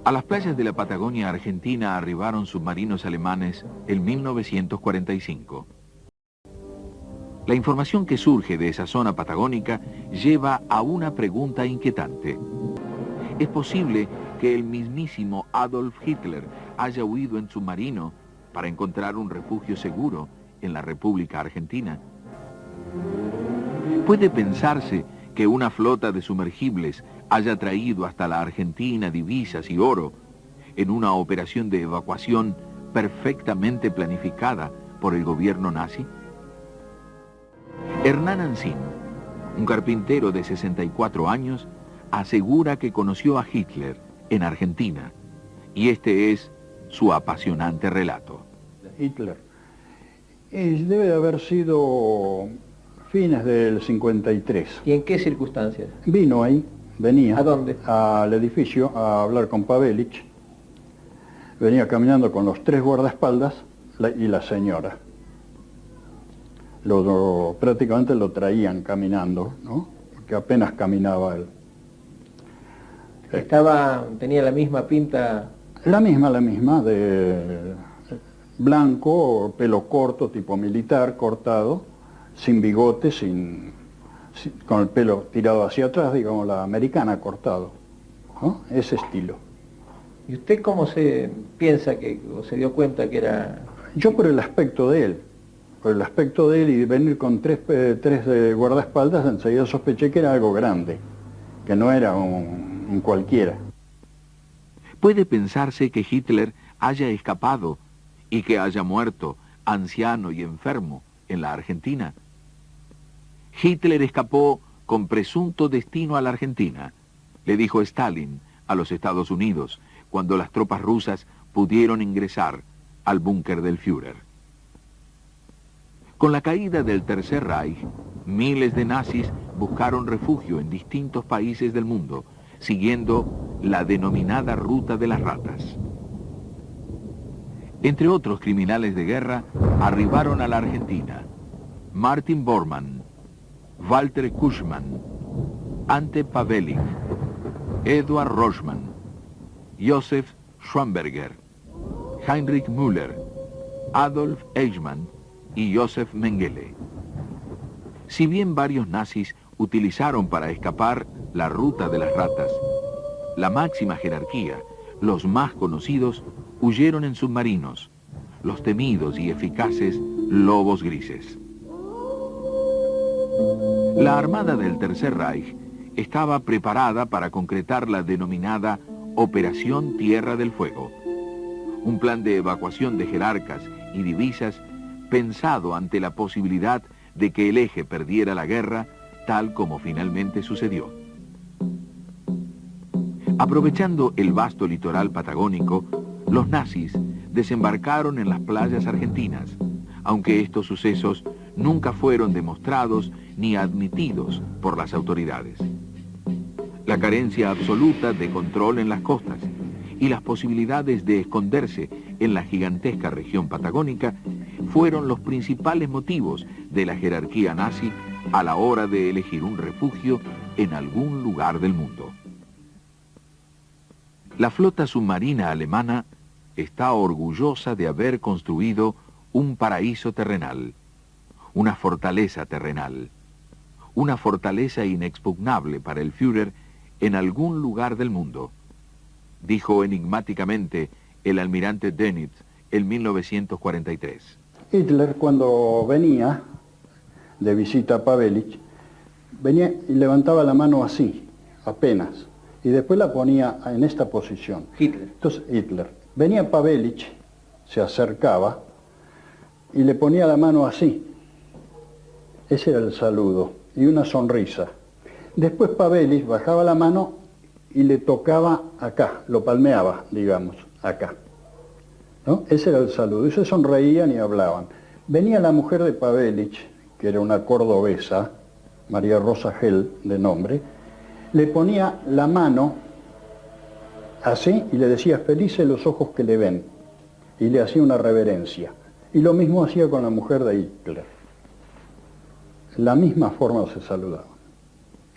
A las playas de la Patagonia Argentina arribaron submarinos alemanes en 1945. La información que surge de esa zona patagónica lleva a una pregunta inquietante. ¿Es posible que el mismísimo Adolf Hitler haya huido en submarino para encontrar un refugio seguro en la República Argentina? ¿Puede pensarse que una flota de sumergibles haya traído hasta la Argentina divisas y oro en una operación de evacuación perfectamente planificada por el gobierno nazi? Hernán Ancín, un carpintero de 64 años, asegura que conoció a Hitler en Argentina, y este es su apasionante relato. Hitler debe de haber sido fines del 53. ¿Y en qué circunstancias? Vino ahí, venía. ¿A dónde? Al edificio a hablar con Pavelić. Venía caminando con los 3 guardaespaldas y la señora. Prácticamente lo traían caminando, ¿no? Porque apenas caminaba él. Tenía la misma pinta. La misma, de blanco, pelo corto, tipo militar, cortado, sin bigote, con el pelo tirado hacia atrás, digamos, la americana cortado, ¿no? Ese estilo. ¿Y usted cómo se piensa o se dio cuenta que era...? Yo por el aspecto de él. Por el aspecto de él y venir con tres guardaespaldas, enseguida sospeché que era algo grande, que no era un cualquiera. Puede pensarse que Hitler haya escapado y que haya muerto, anciano y enfermo, en la Argentina. Hitler escapó con presunto destino a la Argentina, le dijo Stalin a los Estados Unidos cuando las tropas rusas pudieron ingresar al búnker del Führer. Con la caída del Tercer Reich, miles de nazis buscaron refugio en distintos países del mundo, siguiendo la denominada ruta de las ratas. Entre otros criminales de guerra, arribaron a la Argentina Martin Bormann, Walter Kuschmann, Ante Pavelić, Eduard Roschmann, Josef Schwamberger, Heinrich Müller, Adolf Eichmann y Josef Mengele. Si bien varios nazis utilizaron para escapar la ruta de las ratas, la máxima jerarquía, los más conocidos, huyeron en submarinos, los temidos y eficaces lobos grises. La armada del Tercer Reich estaba preparada para concretar la denominada Operación Tierra del Fuego, un plan de evacuación de jerarcas y divisas pensado ante la posibilidad de que el eje perdiera la guerra, tal como finalmente sucedió. Aprovechando el vasto litoral patagónico, los nazis desembarcaron en las playas argentinas, aunque estos sucesos nunca fueron demostrados ni admitidos por las autoridades. La carencia absoluta de control en las costas y las posibilidades de esconderse en la gigantesca región patagónica fueron los principales motivos de la jerarquía nazi a la hora de elegir un refugio en algún lugar del mundo. La flota submarina alemana está orgullosa de haber construido un paraíso terrenal, una fortaleza terrenal, una fortaleza inexpugnable para el Führer en algún lugar del mundo, dijo enigmáticamente el almirante Dönitz en 1943. Hitler, cuando venía de visita a Pavelić, venía y levantaba la mano así, apenas, y después la ponía en esta posición. Hitler. Entonces Hitler. Venía Pavelić, se acercaba y le ponía la mano así. Ese era el saludo, y una sonrisa. Después Pavelić bajaba la mano y le tocaba acá, lo palmeaba, digamos, acá, ¿no? Ese era el saludo, y se sonreían y hablaban. Venía la mujer de Pavelić, que era una cordobesa, María Rosa Gel de nombre, le ponía la mano así y le decía, felices los ojos que le ven, y le hacía una reverencia. Y lo mismo hacía con la mujer de Hitler. La misma forma se saludaban.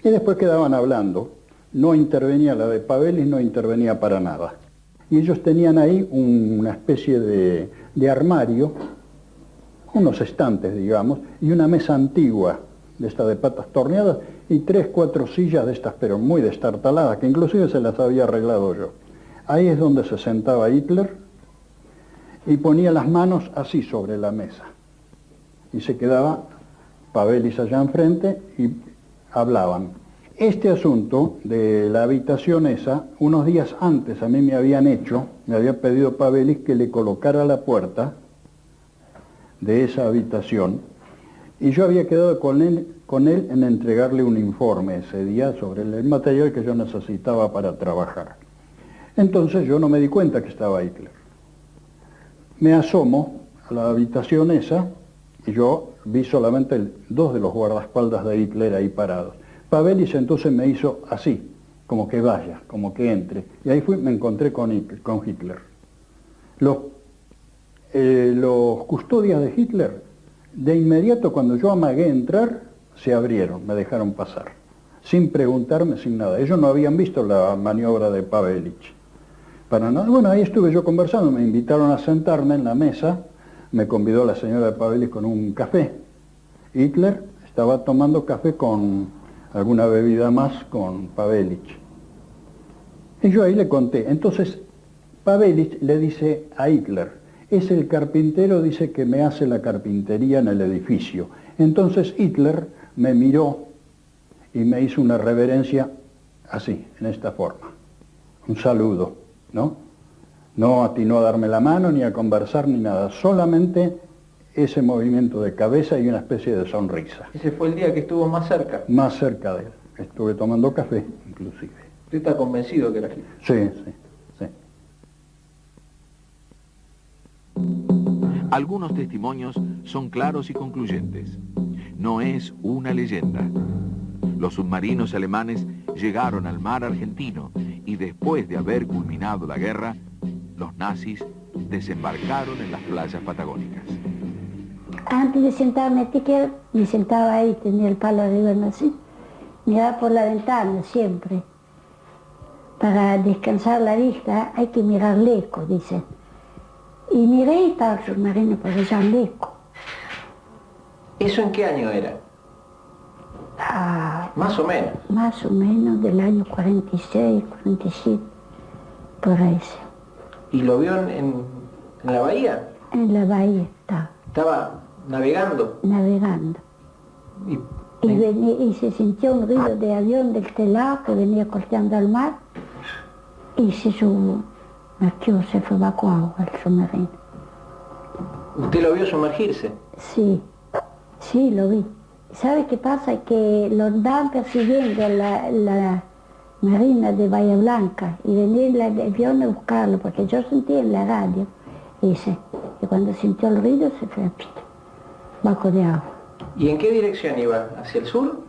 Y después quedaban hablando. No intervenía la de Pavelić, no intervenía para nada. y ellos tenían ahí una especie de armario, unos estantes, digamos, y una mesa antigua, de esta de patas torneadas, y 3, 4 sillas de estas, pero muy destartaladas, que inclusive se las había arreglado yo. Ahí es donde se sentaba Hitler y ponía las manos así sobre la mesa. Y se quedaba Pavelich allá enfrente y hablaban. Este asunto de la habitación esa, unos días antes a mí me había pedido Pavelich que le colocara la puerta de esa habitación, y yo había quedado con él en entregarle un informe ese día sobre el material que yo necesitaba para trabajar. Entonces yo no me di cuenta que estaba Hitler. Me asomo a la habitación esa y yo vi solamente 2 de los guardaespaldas de Hitler ahí parados. Pavelich entonces me hizo así, como que vaya, como que entre. Y ahí me encontré con Hitler. Los custodias de Hitler, de inmediato cuando yo amagué entrar, se abrieron, me dejaron pasar, sin preguntarme, sin nada. Ellos no habían visto la maniobra de Pavelich. Para nada. Bueno, ahí estuve yo conversando, me invitaron a sentarme en la mesa, me convidó la señora de Pavelich con un café. Hitler estaba tomando café con alguna bebida más con Pavelich. Y yo ahí le conté. Entonces, Pavelich le dice a Hitler, es el carpintero, dice, que me hace la carpintería en el edificio. Entonces Hitler me miró y me hizo una reverencia así, en esta forma. Un saludo, ¿no? No atinó a darme la mano, ni a conversar, ni nada. Solamente ese movimiento de cabeza y una especie de sonrisa. Ese fue el día que estuvo más cerca. Más cerca de él. Estuve tomando café, inclusive. ¿Usted está convencido que era Hitler? Sí, sí, sí. Algunos testimonios son claros y concluyentes. No es una leyenda. Los submarinos alemanes llegaron al mar argentino y después de haber culminado la guerra, los nazis desembarcaron en las playas patagónicas. Antes de sentarme a tiquear, me sentaba ahí, tenía el palo arriba así, miraba por la ventana siempre. Para descansar la vista hay que mirar lejos, dice. Y miré y estaba el submarino por allá lejos. ¿Eso en qué año era? Más o menos. Más o menos del año 46, 47, por ahí. ¿Y lo vio en la bahía? En la bahía estaba. ¿Estaba navegando? Navegando. Y se sintió un ruido de avión del telado que venía corteando al mar y se sumergió, se fue bajo agua el submarino. ¿Usted lo vio sumergirse? Sí, sí, lo vi. ¿Sabe qué pasa? Que lo andaban persiguiendo la marina de Bahía Blanca y venía el avión a buscarlo, porque yo sentí en la radio, dice, que cuando sintió el ruido se fue bajo de agua. ¿Y en qué dirección iba? ¿Hacia el sur?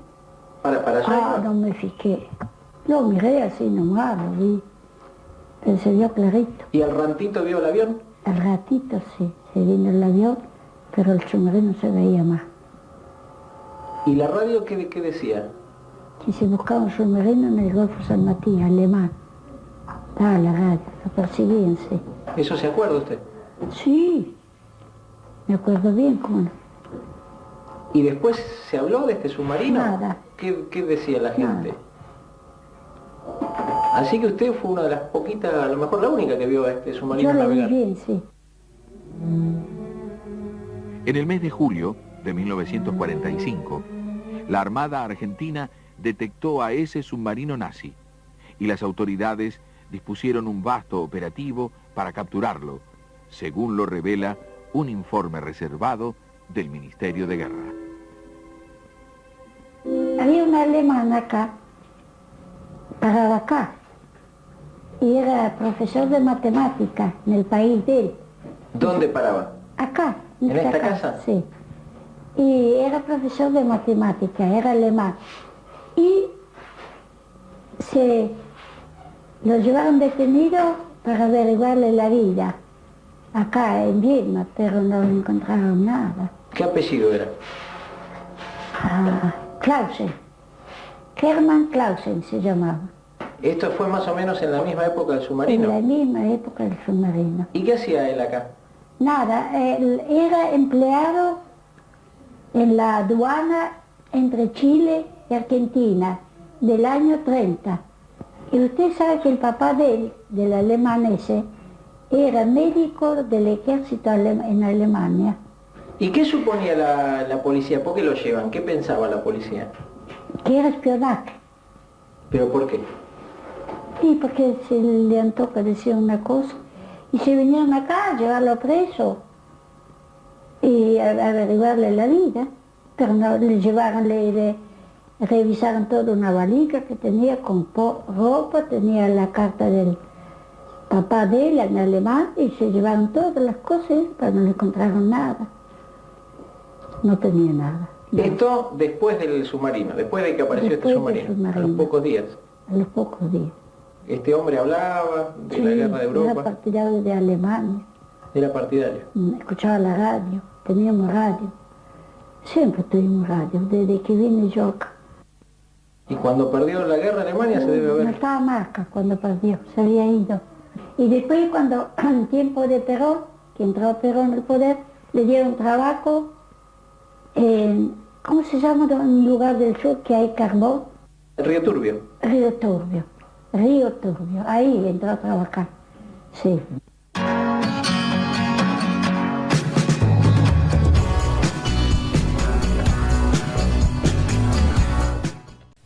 ¿Para allá? No me fijé. Lo miré así nomás, lo vi. Pero se vio clarito. ¿Y al ratito vio el avión? Al ratito sí, se vino el avión, pero el submarino se veía más. ¿Y la radio qué decía? Que se buscaba un submarino en el Golfo San Matías, alemán. Estaba la radio, lo perseguían, sí. ¿Eso se acuerda usted? Sí, me acuerdo bien, cómo no. ¿Y después se habló de este submarino? Nada. ¿Qué decía la gente? Nada. Así que usted fue una de las poquitas, a lo mejor la única que vio a este submarino Yo lo vi navegar. bien, sí. En el mes de julio de 1945, la Armada Argentina detectó a ese submarino nazi y las autoridades dispusieron un vasto operativo para capturarlo, según lo revela un informe reservado del Ministerio de Guerra. Había un alemán acá, parado acá, y era profesor de matemáticas en el país de él. ¿Dónde paraba? Acá, ¿En esta casa? Sí. Y era profesor de matemáticas, era alemán. Y lo llevaron detenido para averiguarle la vida, acá en Viedma, pero no le encontraron nada. ¿Qué apellido era? Clausen. Hermann Clausen se llamaba. Esto fue más o menos en la misma época del En la submarino. misma época del submarino. ¿Y qué hacía él acá? Nada, él era empleado en la aduana entre Chile y Argentina del año 30. Y usted sabe que el papá de él, del alemán ese, era médico del ejército en Alemania. ¿Y qué suponía la policía? ¿Por qué lo llevan? ¿Qué pensaba la policía? Que era espionaje. ¿Pero por qué? Y porque se le antoja decir una cosa. Y se vinieron acá a llevarlo preso y a averiguarle la vida. Pero no, le llevaron, le revisaron toda una valija que tenía con ropa, tenía la carta del papá de él en alemán y se llevaron todas las cosas, pero no le encontraron nada. No tenía nada. Esto después del submarino, después de que apareció Después este del submarino, a submarino. los pocos días. A los pocos días. Este hombre hablaba de la guerra de Era Europa, partidario de Alemania. era partidario. Escuchaba la radio, teníamos radio. Siempre tuvimos radio, desde que vine yo acá. Y cuando perdió la guerra Alemania se debe No haber... estaba Marca cuando perdió, se había ido. Y después cuando, en tiempo de Perón, que entró Perón al poder, le dieron trabajo en, ¿cómo se llama un lugar del sur que hay carbón? El río Turbio. Río Turbio. Río Turbio, ahí entró a trabajar. Sí.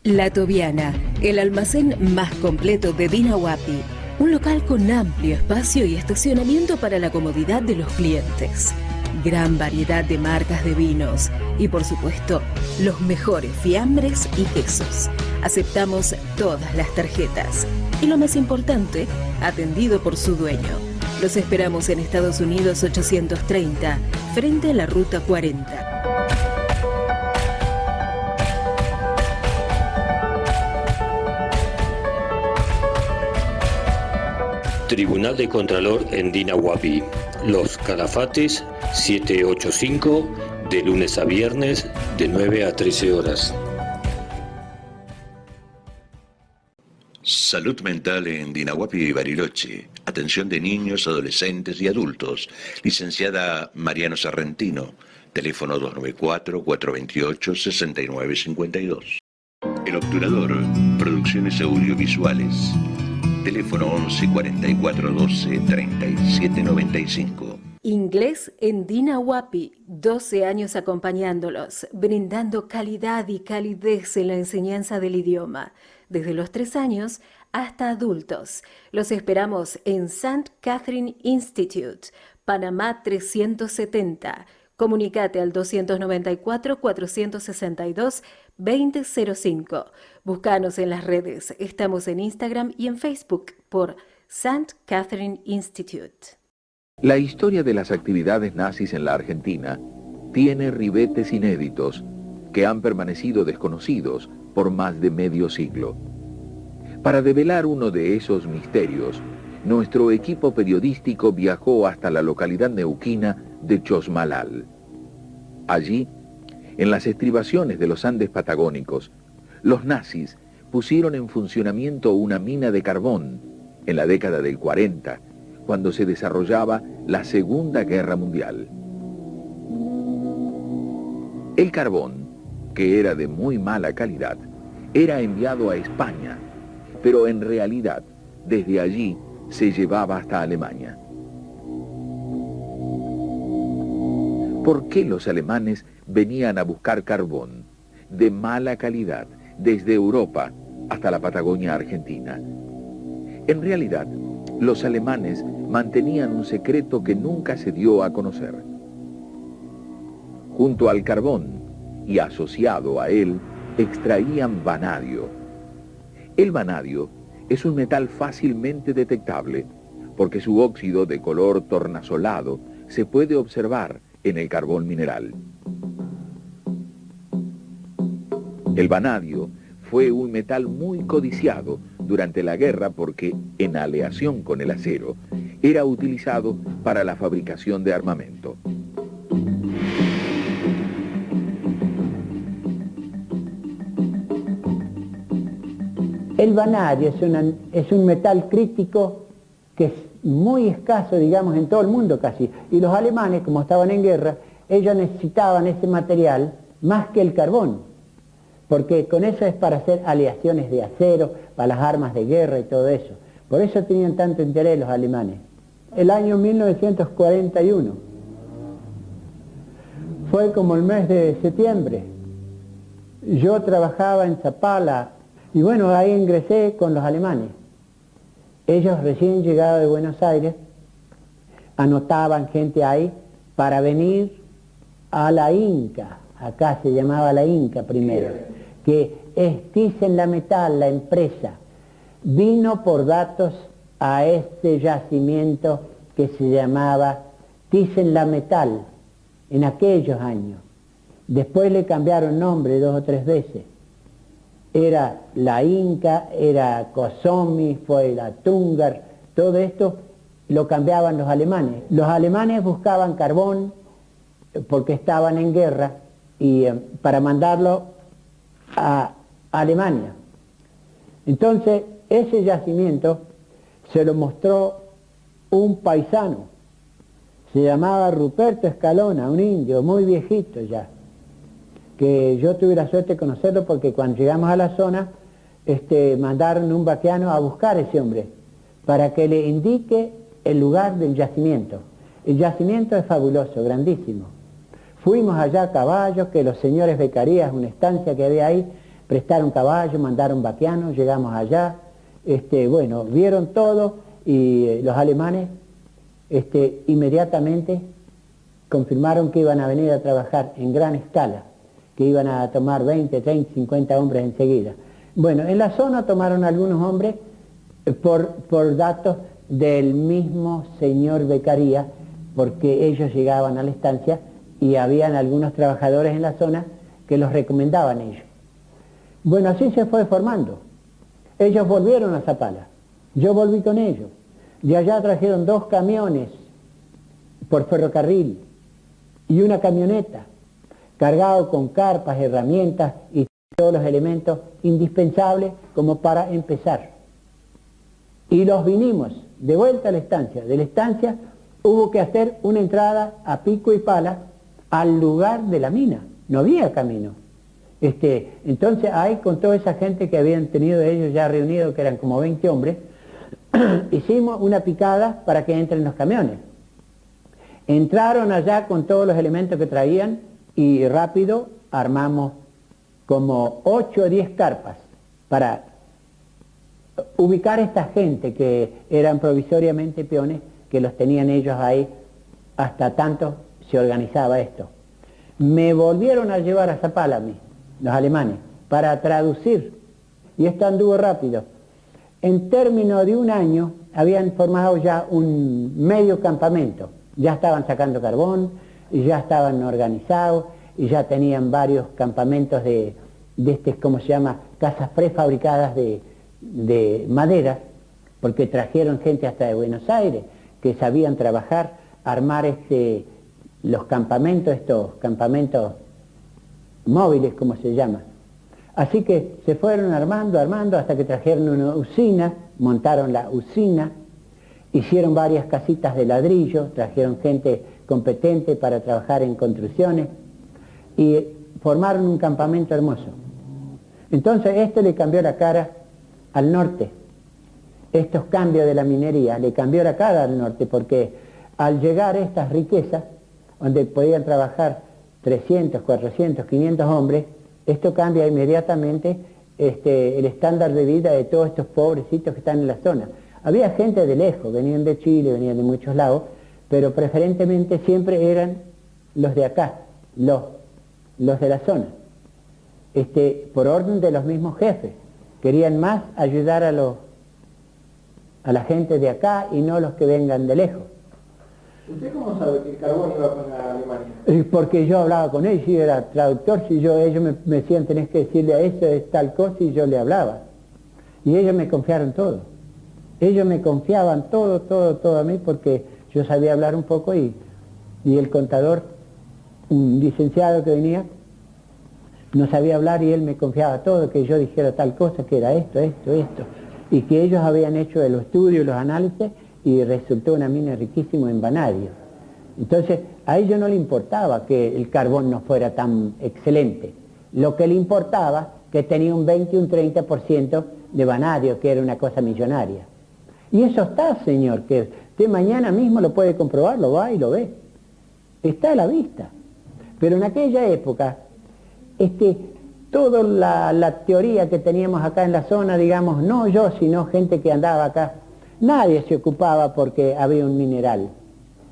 La Tobiana, el almacén más completo de Dina Huapi. Un local con amplio espacio y estacionamiento para la comodidad de los clientes. Gran variedad de marcas de vinos y, por supuesto, los mejores fiambres y quesos. Aceptamos todas las tarjetas. Y lo más importante, atendido por su dueño. Los esperamos en Estados Unidos 830, frente a la Ruta 40. Tribunal de Contralor en Dina Huapi. Los Calafates 785, de lunes a viernes, de 9 a 13 horas. Salud mental en Dina Huapi y Bariloche. Atención de niños, adolescentes y adultos. Licenciada Mariano Sarrentino. Teléfono 294-428-6952. El Obturador. Producciones audiovisuales. Teléfono 11 44 12 37 95. Inglés en Dina Huapi, 12 años acompañándolos, brindando calidad y calidez en la enseñanza del idioma, desde los 3 años hasta adultos. Los esperamos en St. Catherine Institute, Panamá 370. Comunicate al 294-462-2005. Búscanos en las redes. Estamos en Instagram y en Facebook por St. Catherine Institute. La historia de las actividades nazis en la Argentina tiene ribetes inéditos que han permanecido desconocidos por más de medio siglo. Para develar uno de esos misterios, nuestro equipo periodístico viajó hasta la localidad neuquina de Chosmalal. Allí, en las estribaciones de los Andes patagónicos, los nazis pusieron en funcionamiento una mina de carbón en la década del 40, cuando se desarrollaba la Segunda Guerra Mundial. El carbón, que era de muy mala calidad, era enviado a España, pero en realidad, desde allí se llevaba hasta Alemania. ¿Por qué los alemanes venían a buscar carbón de mala calidad desde Europa hasta la Patagonia Argentina? En realidad, los alemanes mantenían un secreto que nunca se dio a conocer. Junto al carbón y asociado a él, extraían vanadio. El vanadio es un metal fácilmente detectable porque su óxido de color tornasolado se puede observar en el carbón mineral. El vanadio fue un metal muy codiciado durante la guerra porque, en aleación con el acero, era utilizado para la fabricación de armamento. El vanadio es un metal crítico que es muy escaso, digamos, en todo el mundo casi. Y los alemanes, como estaban en guerra, ellos necesitaban ese material más que el carbón, porque con eso es para hacer aleaciones de acero, para las armas de guerra y todo eso. Por eso tenían tanto interés los alemanes. El año 1941 fue como el mes de septiembre. Yo trabajaba en Zapala y bueno, ahí ingresé con los alemanes. Ellos recién llegados de Buenos Aires anotaban gente ahí para venir a la Inca. Acá se llamaba la Inca primero, que es Thyssen-La-Metall, la empresa. Vino por datos a este yacimiento que se llamaba Thyssen-La-Metall en aquellos años. Después le cambiaron nombre 2 o 3 veces. Era la Inca, era Cosomi, fue la Tungar, todo esto lo cambiaban los alemanes. Los alemanes buscaban carbón porque estaban en guerra y para mandarlo a Alemania. Entonces, ese yacimiento se lo mostró un paisano, se llamaba Ruperto Escalona, un indio muy viejito ya, que yo tuve la suerte de conocerlo porque cuando llegamos a la zona, mandaron un vaqueano a buscar a ese hombre para que le indique el lugar del yacimiento. El yacimiento es fabuloso, grandísimo. Fuimos allá a caballo, que los señores Beccarías, una estancia que había ahí, prestaron caballo, mandaron vaqueanos, llegamos allá, bueno, vieron todo y los alemanes inmediatamente confirmaron que iban a venir a trabajar en gran escala, que iban a tomar 20, 30, 50 hombres enseguida. Bueno, en la zona tomaron algunos hombres por datos del mismo señor Beccaría, porque ellos llegaban a la estancia y habían algunos trabajadores en la zona que los recomendaban ellos. Bueno, así se fue formando. Ellos volvieron a Zapala, yo volví con ellos. De allá trajeron 2 camiones por ferrocarril y una camioneta cargado con carpas, herramientas y todos los elementos indispensables como para empezar. Y los vinimos de vuelta a la estancia. De la estancia hubo que hacer una entrada a pico y pala al lugar de la mina. No había camino. Entonces ahí con toda esa gente que habían tenido ellos ya reunidos, que eran como 20 hombres, hicimos una picada para que entren los camiones. Entraron allá con todos los elementos que traían y rápido armamos como 8 o 10 carpas para ubicar a esta gente que eran provisoriamente peones, que los tenían ellos ahí hasta tanto se organizaba esto. Me volvieron a llevar a Zapala a mí, los alemanes, para traducir, y esto anduvo rápido. En términos de un año habían formado ya un medio campamento, ya estaban sacando carbón, y ya estaban organizados, y ya tenían varios campamentos de ¿cómo se llama?, casas prefabricadas de madera, porque trajeron gente hasta de Buenos Aires, que sabían trabajar, armar los campamentos, estos campamentos móviles, como se llama. Así que se fueron armando, hasta que trajeron una usina, montaron la usina, hicieron varias casitas de ladrillo, trajeron gente competente para trabajar en construcciones y formaron un campamento hermoso. Entonces esto le cambió la cara al norte. Estos cambios de la minería le cambió la cara al norte, porque al llegar estas riquezas, donde podían trabajar 300, 400, 500 hombres, esto cambia inmediatamente el estándar de vida de todos estos pobrecitos que están en la zona. Había gente de lejos, venían de Chile, venían de muchos lados, pero preferentemente siempre eran los de acá, los de la zona. Por orden de los mismos jefes. Querían más ayudar a la gente de acá y no los que vengan de lejos. ¿Usted cómo sabe que el carbón iba para Alemania? Porque yo hablaba con ellos, yo era traductor, si ellos me decían tenés que decirle a eso es tal cosa y yo le hablaba. Y ellos me confiaron todo. Ellos me confiaban todo a mí porque yo sabía hablar un poco y el contador, un licenciado que venía, no sabía hablar y él me confiaba todo, que yo dijera tal cosa, que era esto, y que ellos habían hecho los estudios, los análisis, y resultó una mina riquísima en vanadio. Entonces, a ellos no le importaba que el carbón no fuera tan excelente. Lo que le importaba, que tenía un 20 y un 30% de vanadio, que era una cosa millonaria. Y eso está, señor, que usted mañana mismo lo puede comprobar, lo va y lo ve. Está a la vista. Pero en aquella época, toda la teoría que teníamos acá en la zona, digamos, no yo, sino gente que andaba acá, nadie se ocupaba porque había un mineral.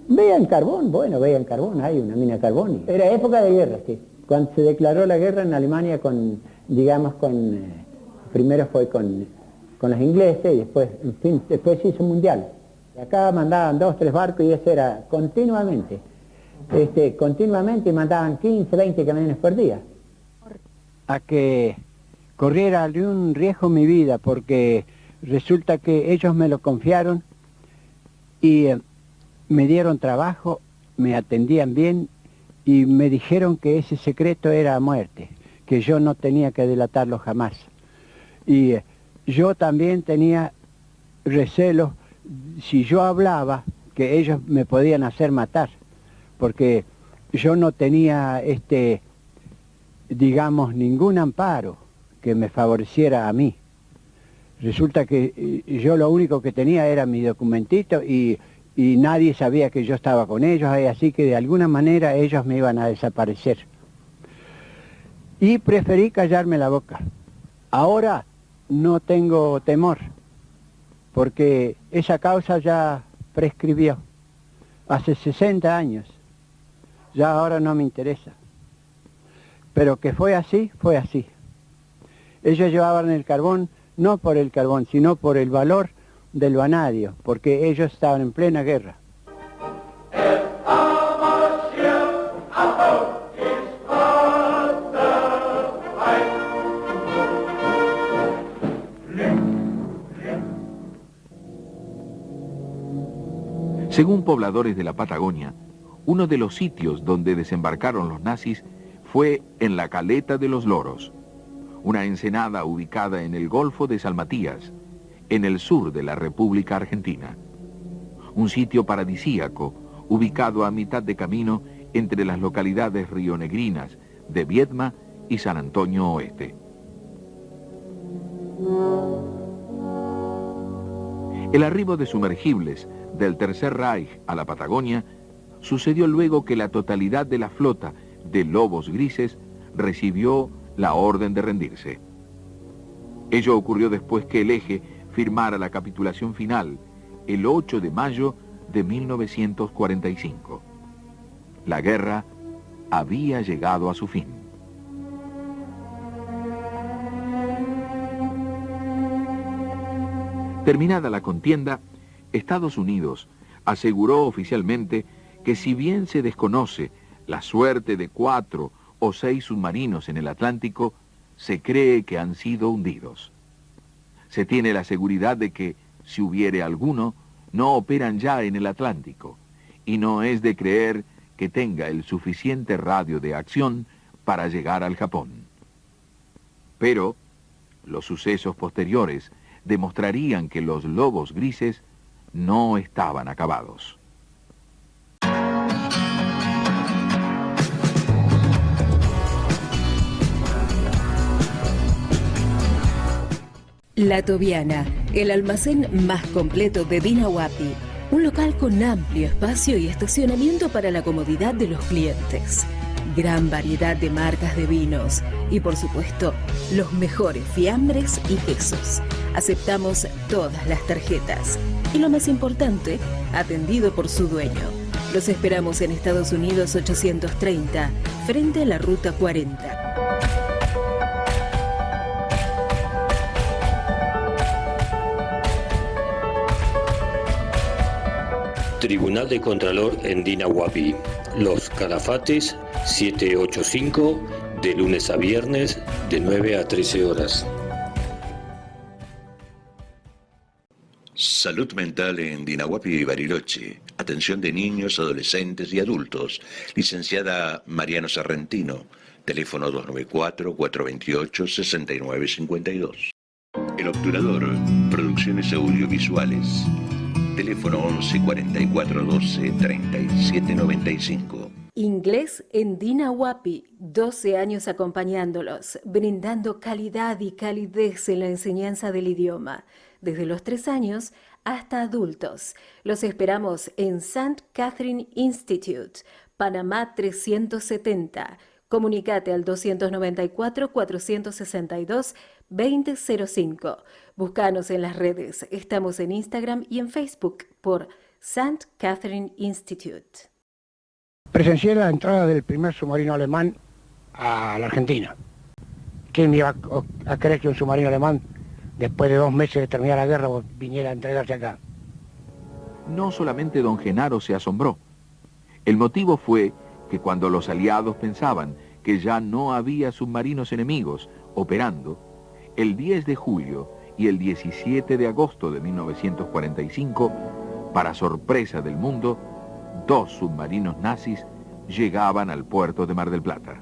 Vean carbón, bueno, vean carbón, hay una mina de carbón. Era época de guerra, sí. Cuando se declaró la guerra en Alemania primero fue con los ingleses y después, en fin, después se hizo mundial. Y acá mandaban 2, 3 barcos y eso era continuamente. Continuamente mandaban 15, 20 camiones por día. A que corriera algún riesgo mi vida, porque resulta que ellos me lo confiaron y me dieron trabajo, me atendían bien y me dijeron que ese secreto era a muerte, que yo no tenía que delatarlo jamás. Y yo también tenía recelo, si yo hablaba, que ellos me podían hacer matar, porque yo no tenía, digamos, ningún amparo que me favoreciera a mí. Resulta que yo lo único que tenía era mi documentito y nadie sabía que yo estaba con ellos, así que de alguna manera ellos me iban a desaparecer. Y preferí callarme la boca. Ahora no tengo temor, porque esa causa ya prescribió, hace 60 años, ya ahora no me interesa. Pero que fue así, fue así. Ellos llevaban el carbón, no por el carbón, sino por el valor del vanadio, porque ellos estaban en plena guerra. Según pobladores de la Patagonia, uno de los sitios donde desembarcaron los nazis fue en la Caleta de los Loros, una ensenada ubicada en el Golfo de San Matías, en el sur de la República Argentina. Un sitio paradisíaco, ubicado a mitad de camino entre las localidades rionegrinas de Viedma y San Antonio Oeste. El arribo de sumergibles del Tercer Reich a la Patagonia sucedió luego que la totalidad de la flota de Lobos Grises recibió la orden de rendirse. Ello ocurrió después que el Eje firmara la capitulación final el 8 de mayo de 1945. La guerra había llegado a su fin. Terminada la contienda, Estados Unidos aseguró oficialmente que si bien se desconoce la suerte de 4 o 6 submarinos en el Atlántico, se cree que han sido hundidos. Se tiene la seguridad de que, si hubiere alguno, no operan ya en el Atlántico, y no es de creer que tenga el suficiente radio de acción para llegar al Japón. Pero los sucesos posteriores demostrarían que los Lobos Grises no estaban acabados. La Tobiana, el almacén más completo de Dina Huapi. Un local con amplio espacio y estacionamiento para la comodidad de los clientes. Gran variedad de marcas de vinos y, por supuesto, los mejores fiambres y quesos. Aceptamos todas las tarjetas. Y lo más importante, atendido por su dueño. Los esperamos en Estados Unidos 830, frente a la Ruta 40. Tribunal de Contralor en Dina Huapi. Los Calafates 785, de lunes a viernes, de 9 a 13 horas. Salud mental en Dina Huapi y Bariloche. Atención de niños, adolescentes y adultos. Licenciada Mariano Sarrentino. Teléfono 294-428-6952. El Obturador, producciones audiovisuales. Teléfono 11 44 12 37 95. Inglés en Dina Huapi, 12 años acompañándolos, brindando calidad y calidez en la enseñanza del idioma, desde los 3 años hasta adultos. Los esperamos en St. Catherine Institute, Panamá 370. Comunicate al 294-462-2005. Búscanos en las redes. Estamos en Instagram y en Facebook por St. Catherine Institute. Presencié la entrada del primer submarino alemán a la Argentina. ¿Quién iba a creer que un submarino alemán, después de 2 meses de terminar la guerra, viniera a entregarse acá? No solamente don Genaro se asombró. El motivo fue que cuando los aliados pensaban que ya no había submarinos enemigos operando, el 10 de julio y el 17 de agosto de 1945, para sorpresa del mundo, 2 submarinos nazis llegaban al puerto de Mar del Plata.